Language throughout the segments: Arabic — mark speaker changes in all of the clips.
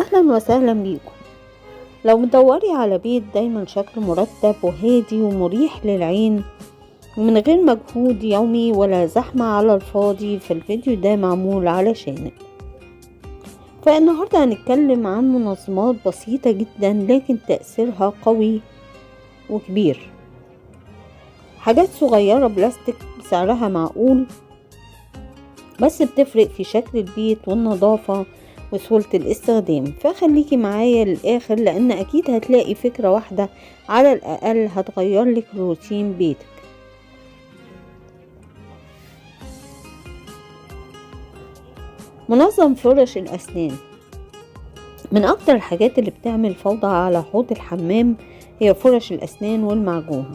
Speaker 1: أهلا وسهلا بيكم. لو مدوري على بيت دايما شكله مرتب وهادي ومريح للعين ومن غير مجهود يومي ولا زحمة على الفاضي، فالفيديو ده معمول علشانك. فالنهاردة هنتكلم عن منظمات بسيطة جدا لكن تأثيرها قوي وكبير. حاجات صغيرة بلاستيك سعرها معقول، بس بتفرق في شكل البيت والنظافة وسهولة الاستخدام. فخليكي معايا للآخر، لأن أكيد هتلاقي فكرة واحدة على الأقل هتغير لك روتين بيتك. منظم فرش الأسنان من أكتر الحاجات اللي بتعمل فوضى على حوض الحمام هي فرش الأسنان والمعجون.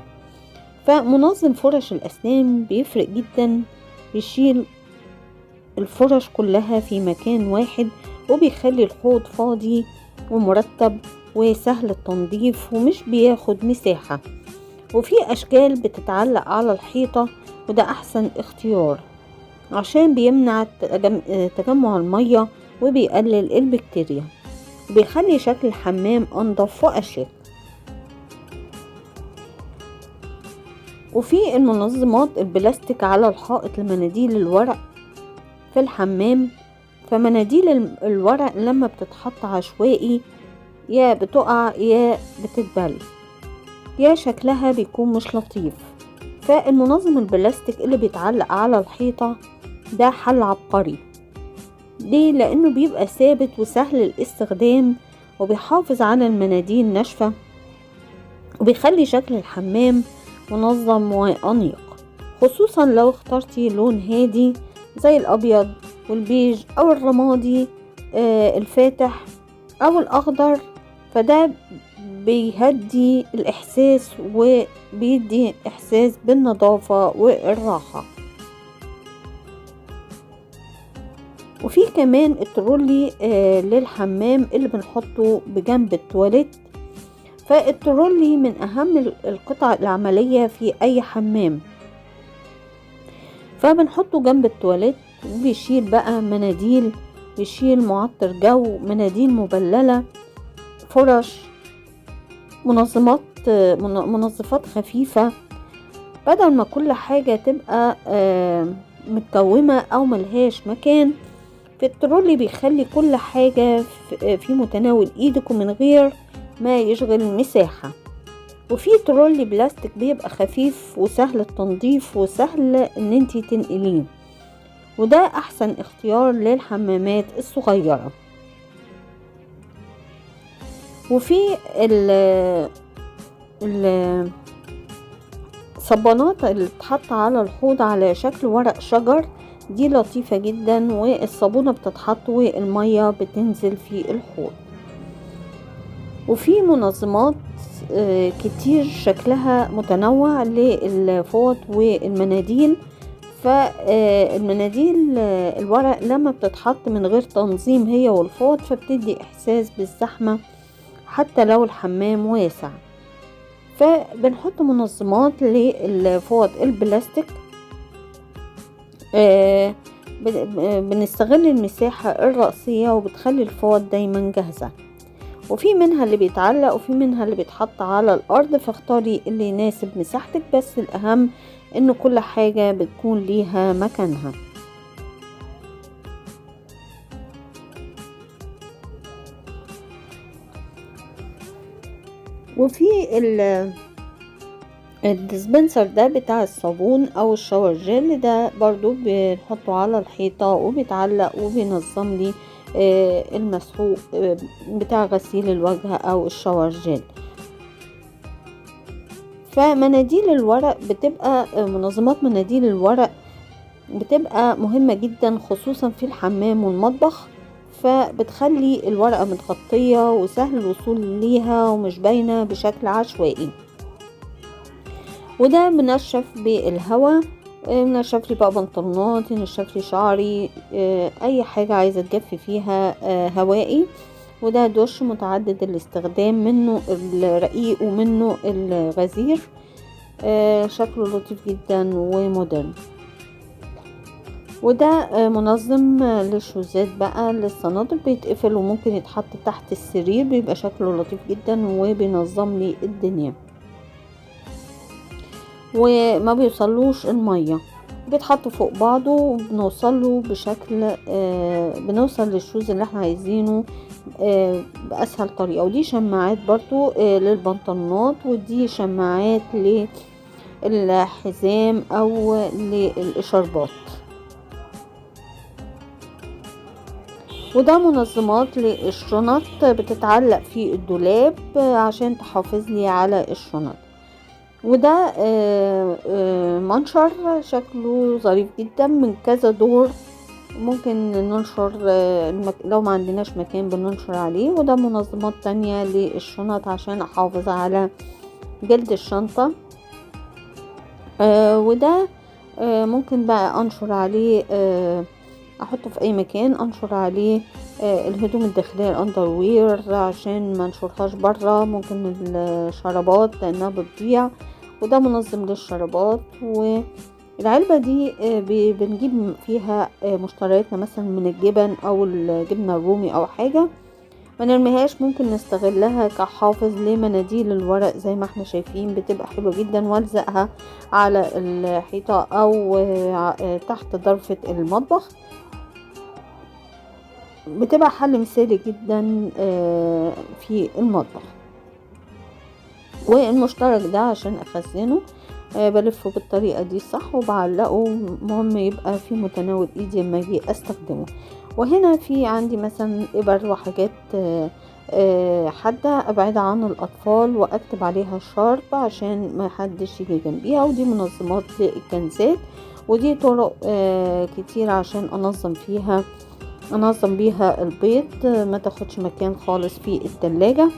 Speaker 1: فمنظم فرش الأسنان بيفرق جدا، بيشيل الفرش كلها في مكان واحد وبيخلي الحوض فاضي ومرتب وسهل التنظيف ومش بياخد مساحة. وفي أشكال بتتعلق على الحيطة، وده أحسن اختيار عشان بيمنع تجمع المية وبيقلل البكتيريا وبيخلي شكل الحمام أنظف وأشيك. وفي المنظمات البلاستيك على الحائط لمناديل الورق في الحمام. فمناديل الورق لما بتتحط عشوائي يا بتقع يا بتتبل يا شكلها بيكون مش لطيف. فالمنظم البلاستيك اللي بيتعلق على الحيطة ده حل عبقري. ليه؟ لأنه بيبقى ثابت وسهل الاستخدام وبيحافظ على المناديل ناشفة وبيخلي شكل الحمام منظم وأنيق، خصوصا لو اخترتي لون هادي زي الأبيض والبيج أو الرمادي الفاتح أو الأخضر. فده بيهدي الإحساس وبيدي إحساس بالنظافة والراحة. وفي كمان الترولي للحمام اللي بنحطه بجنب التواليت. فالترولي من أهم القطع العملية في أي حمام، فبنحطه جنب التواليت وبيشيل بقى مناديل، بيشيل معطر جو، مناديل مبللة، فرش، منظفات خفيفة، بدل ما كل حاجة تبقى متكومة أو ملهاش مكان. في الترولي بيخلي كل حاجة في متناول ايدك ومن غير ما يشغل مساحة. وفي ترولي بلاستيك بيبقى خفيف وسهل التنظيف وسهل ان انتي تنقليه، وده احسن اختيار للحمامات الصغيرة. وفي الصبانات اللي بتتحط على الحوض على شكل ورق شجر، دي لطيفة جدا، والصابونة بتتحط والمية بتنزل في الحوض. وفي منظمات كتير شكلها متنوع للفوط والمناديل. فالمناديل الورق لما بتتحط من غير تنظيم هي والفوط فبتدي احساس بالزحمة حتى لو الحمام واسع. فبنحط منظمات للفوط البلاستيك، بنستغل المساحة الرئيسية وبتخلي الفوط دايما جاهزة. وفي منها اللي بيتعلق وفي منها اللي بيتحط على الأرض، فاختاري اللي يناسب مساحتك، بس الأهم إن كل حاجة بتكون ليها مكانها. وفي الديسبنسر ده بتاع الصابون أو الشاور جيل، ده برضو بنحطه على الحيطة وبيتعلق وبينظم لي المسحوق بتاع غسيل الوجه أو الشاور جيل. فمناديل الورق بتبقى منظمات مناديل الورق بتبقى مهمة جدا خصوصا في الحمام والمطبخ، فبتخلي الورقة متغطية وسهل الوصول ليها ومش باينة بشكل عشوائي. وده بنشف بالهواء، نشف لي بقى بنطلونات، نشف لي شعري، اي حاجة عايزة تجف فيها هوائي. وده دش متعدد الاستخدام، منه الرقيق ومنه الغزير، شكله لطيف جدا ومودرن. وده منظم للشوزات بقى للصنادل، بيتقفل وممكن يتحط تحت السرير، بيبقى شكله لطيف جدا وبينظم لي الدنيا وما بيوصلوش المية، بيتحط فوق بعضه وبنوصله بشكل بنوصل للشوز اللي احنا عايزينه بأسهل طريقة. ودي شماعات برضو للبنطلونات، ودي شماعات للحزام او للإشاربات. وده منظمات للشنط بتتعلق في الدولاب عشان تحافظ لي على الشنط. وده منشر شكله ظريف جدا من كذا دور، ممكن ننشر لو ما عندناش مكان بننشر عليه. وده منظمات تانية للشنط عشان احافظ على جلد الشنطة. وده ممكن بقى انشر عليه احطه في اي مكان، انشر عليه الهدوم الداخلية الاندروير عشان ما نشرهاش برا، ممكن الشرابات لانها بتضيع. وده منظم للشرابات. والعلبة دي بنجيب فيها مشترياتنا مثلا من الجبن او الجبنة الرومي او حاجة، ما نرميهاش، ممكن نستغلها كحافظ لمناديل الورق زي ما احنا شايفين، بتبقى حلوة جدا. والزقها على الحيطة او تحت ضرفة المطبخ، بتبقى حل مثالي جدا في المطبخ. والمشترك ده عشان اخزنه بلفه بالطريقة دي صح وبعلقه، مهم يبقى في متناول ايدي لما اجي استخدمه. وهنا في عندي مثلا ابر وحاجات حادة ابعدها عن الاطفال واكتب عليها شارب عشان ما حدش يجي جنبيها. ودي منظمات للكنزات، ودي طرق كتير عشان انظم بيها البيض ما تاخدش مكان خالص في التلاجة.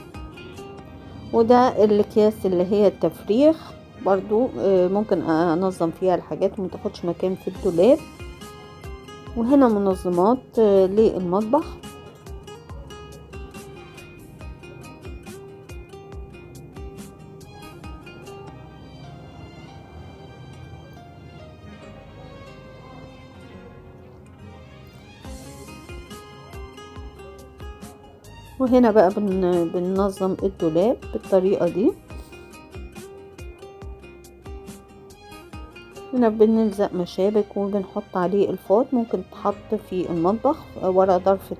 Speaker 1: وده الاكياس اللي هي التفريخ برضو ممكن انظم فيها الحاجات وما تاخدش مكان في الدولاب. وهنا منظمات للمطبخ. وهنا بقى بننظم الدولاب بالطريقة دي. هنا بنلزق مشابك وبنحط عليه الفوط، ممكن تحط في المطبخ ورا ضرفة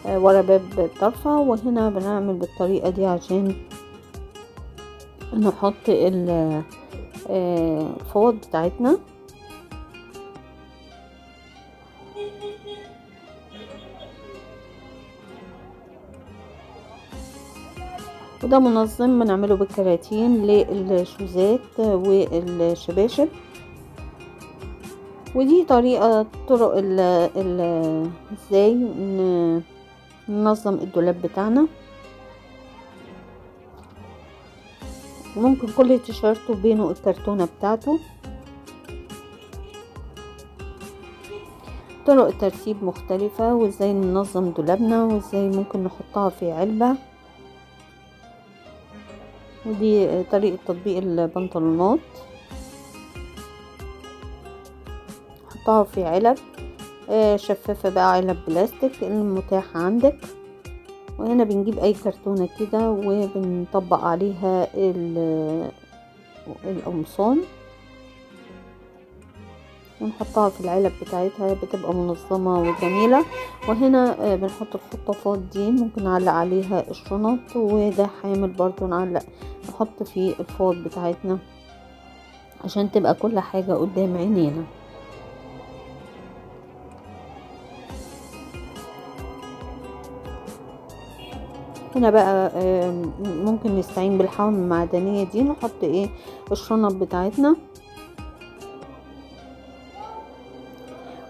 Speaker 1: ورا باب الطرفة. وهنا بنعمل بالطريقة دي عشان نحط الفوط بتاعتنا. وده منظم بنعمله بالكراتين للشوزات والشباشب. ودي طرق ازاي ننظم الدولاب بتاعنا. ممكن كل تيشيرت وبينه الكرتونة بتاعته. طرق الترتيب مختلفة، وازاي ننظم دولابنا، وازاي ممكن نحطها في علبة. ودي طريقة تطبيق البنطلونات، حطها في علب شفافة بقى، علب بلاستيك المتاحة عندك. وهنا بنجيب اي كرتونة كده وبنطبق عليها القمصان ونحطها في العلب بتاعتها، بتبقى منظمة وجميلة. وهنا بنحط الخطافات دي، ممكن نعلق عليها الشنط. وده حامل برضو نحط فيه الفوط بتاعتنا عشان تبقى كل حاجة قدام عينينا. هنا بقى ممكن نستعين بالحوامل المعدنية دي، نحط الشنط بتاعتنا.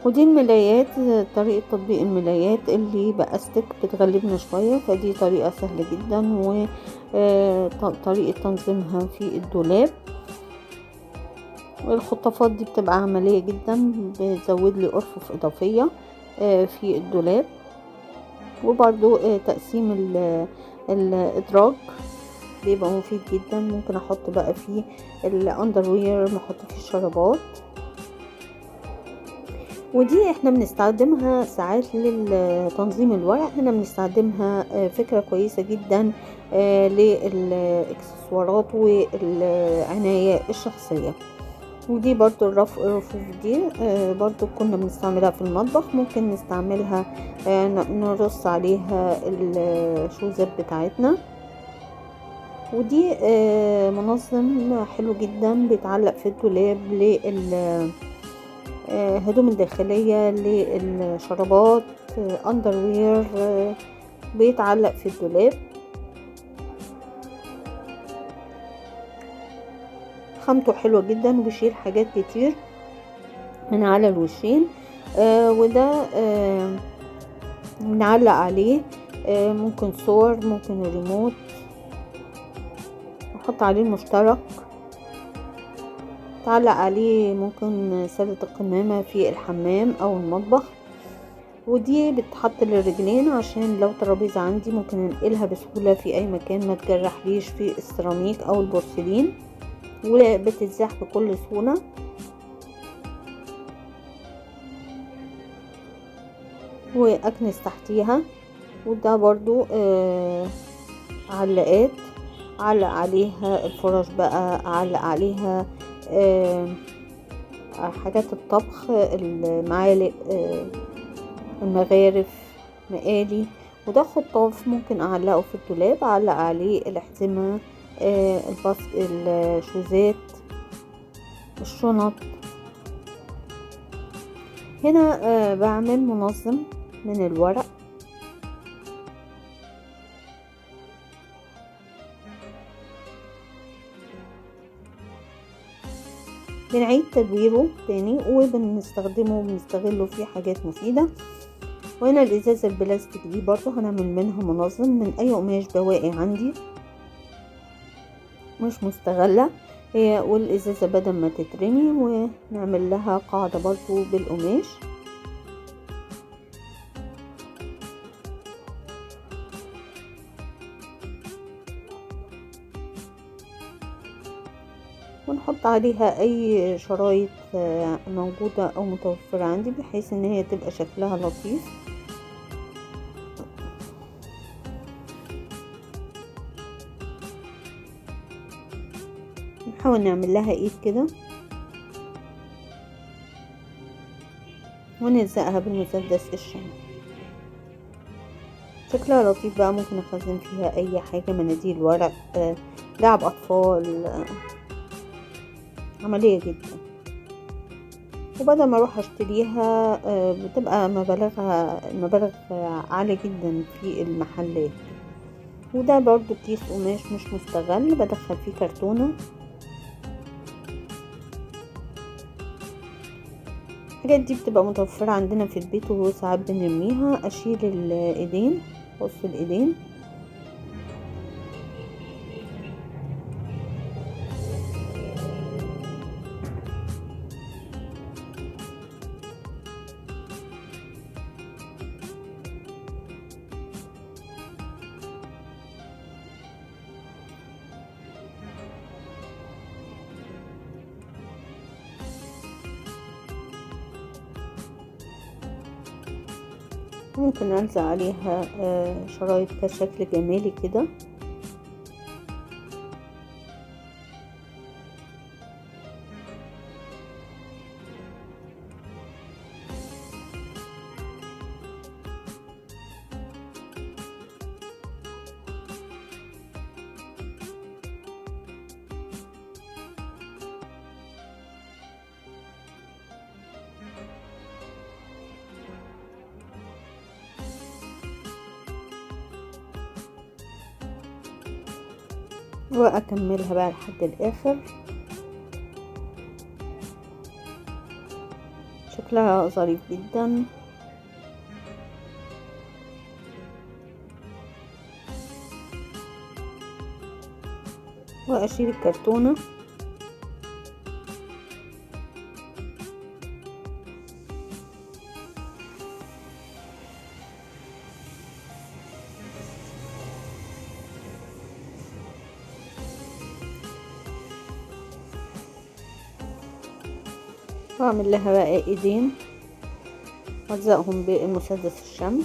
Speaker 1: ودي الملايات، طريقة تطبيق الملايات اللي بأستك بتغلبنا شوية، فدي طريقة سهلة جدا وطريقة تنظيمها في الدولاب. والخطافات دي بتبقى عملية جدا، بتزود لي أرفف إضافية في الدولاب. وبرضو تقسيم الإدراج بيبقى مفيد جدا، ممكن أحط بقى فيه الأندروير، نحط فيه الشرابات. ودي احنا بنستخدمها ساعات لتنظيم الورق. هنا بنستخدمها فكرة كويسة جدا للإكسسوارات والعناية الشخصية. ودي برضو الرفوف دي برضو كنا بنستعملها في المطبخ، ممكن نستعملها نرص عليها الشوزات بتاعتنا. ودي منظم حلو جدا بيتعلق في الدولاب هدوم الداخلية، للشرابات، اندروير، بيتعلق في الدولاب. خامته حلوة جدا وبيشيل حاجات كتير من على الوشين. وده بنعلق عليه ممكن صور، ممكن الريموت، نحط عليه المشترك، تعلق عليه ممكن سلة القمامة في الحمام او المطبخ. ودي بتحط للرجلين عشان لو ترابيزة عندي ممكن انقلها بسهولة في اي مكان ما تجرحليش في السيراميك او البورسلين، وبتتزاح بكل سهولة. واكنس تحتيها. وده برضو علاقات، علق عليها الفرش بقى، علق عليها حاجات الطبخ، المعالق، المغارف، مقالي. وده خطاف ممكن اعلقه في الدولاب، اعلق عليه الأحزمة، الشوزات، الشنط. هنا بعمل منظم من الورق. بنعيد تدويره تاني وبنستغله في حاجات مفيدة. وهنا الازازة البلاستيك دي برضو هنعمل منها منظم من اي قماش بواقي عندي مش مستغلة هي، والازازة بدل ما تترمي ونعمل لها قاعدة برضو بالقماش. ونحط عليها اي شرايط موجودة او متوفرة عندي بحيث ان هي تبقى شكلها لطيف. نحاول نعمل لها ايد كده ونلزقها بالمسدس الشمع. شكلها لطيف بقى، ممكن اخزن فيها اي حاجة، مناديل، ورق، لعب اطفال، عملية جدا. وبدل ما اروح اشتريها بتبقى مبالغ عالية جدا في المحلات. وده برضو كيس قماش مش مستغل، بدخل فيه كرتونة. الحاجات دي بتبقى متوفرة عندنا في البيت وساعات بنرميها. اشيل الايدين، قص الايدين، ممكن ألزق عليها شرايط كشكل جمالي كده. واكملها بقى لحد الاخر. شكلها ظريف جدا. واشيل الكرتونة واعمل لها بقى ايدين والزقهم بمسدس الشمع.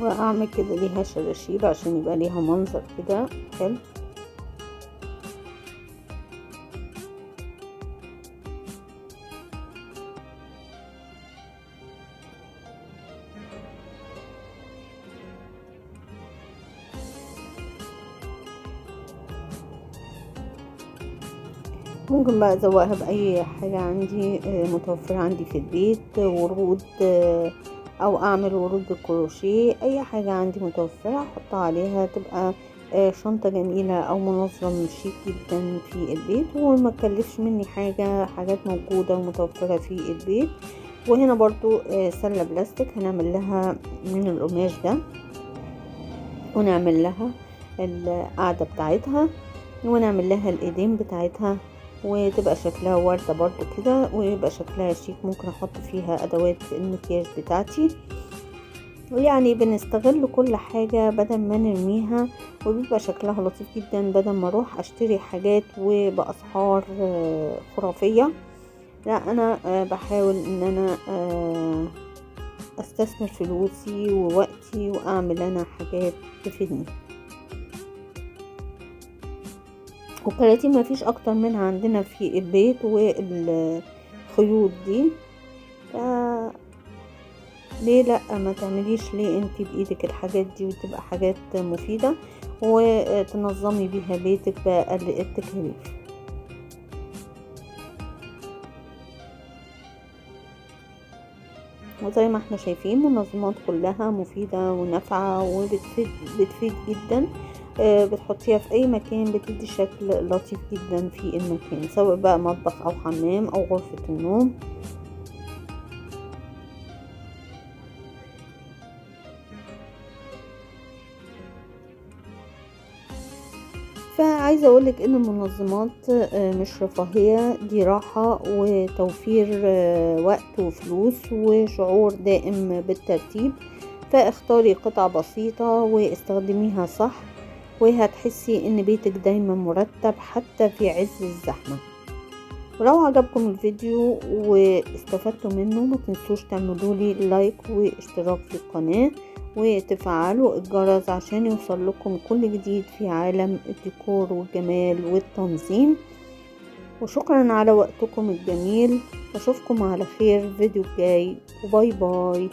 Speaker 1: واعمل كده ليها شراشيب عشان يبقى ليها منظر كده حلو. ممكن بقى ازوقها باي حاجة عندي متوفرة عندي في البيت، ورود او اعمل ورود بالكروشيه، اي حاجة عندي متوفرة احطها عليها تبقى شنطة جميلة او منظم شيك جدا في البيت، وما تكلفش مني حاجة، حاجات موجودة ومتوفرة في البيت. وهنا برضو سلة بلاستيك هنعمل لها من القماش ده، ونعمل لها القاعدة بتاعتها، ونعمل لها الايدين بتاعتها، وتبقى شكلها وردة برضو كده، ويبقى شكلها شيك. ممكن احط فيها ادوات المكياج بتاعتي. ويعني بنستغل كل حاجة بدل ما نرميها، وبيبقى شكلها لطيف جدا بدل ما اروح اشتري حاجات وباسعار خرافية. لا، انا بحاول ان انا استثمر فلوسي ووقتي واعمل انا حاجات تفيدني. والكراتين ما فيش اكتر منها عندنا في البيت، والخيوط دي ليه لا ما تعمليش ليه انتي بايدك الحاجات دي، وتبقى حاجات مفيدة وتنظمي بيها بيتك بأقل التكاليف. وزي ما احنا شايفين منظمات كلها مفيدة ونافعة بتفيد جدا. بتحطيها في اي مكان بتدي شكل لطيف جدا في المكان، سواء بقى مطبخ او حمام او غرفة النوم. فعايزة اقولك ان المنظمات مش رفاهية، دي راحة وتوفير وقت وفلوس وشعور دائم بالترتيب. فاختاري قطع بسيطة واستخدميها صح، وهتحسي ان بيتك دايما مرتب حتى في عز الزحمة. ولو عجبكم الفيديو واستفدتوا منه ما تنسوش تعملوا لي لايك واشتراك في القناة، وتفعلوا الجرس عشان يوصل لكم كل جديد في عالم الديكور والجمال والتنظيم. وشكرا على وقتكم الجميل، واشوفكم على خير فيديو جاي، وباي باي.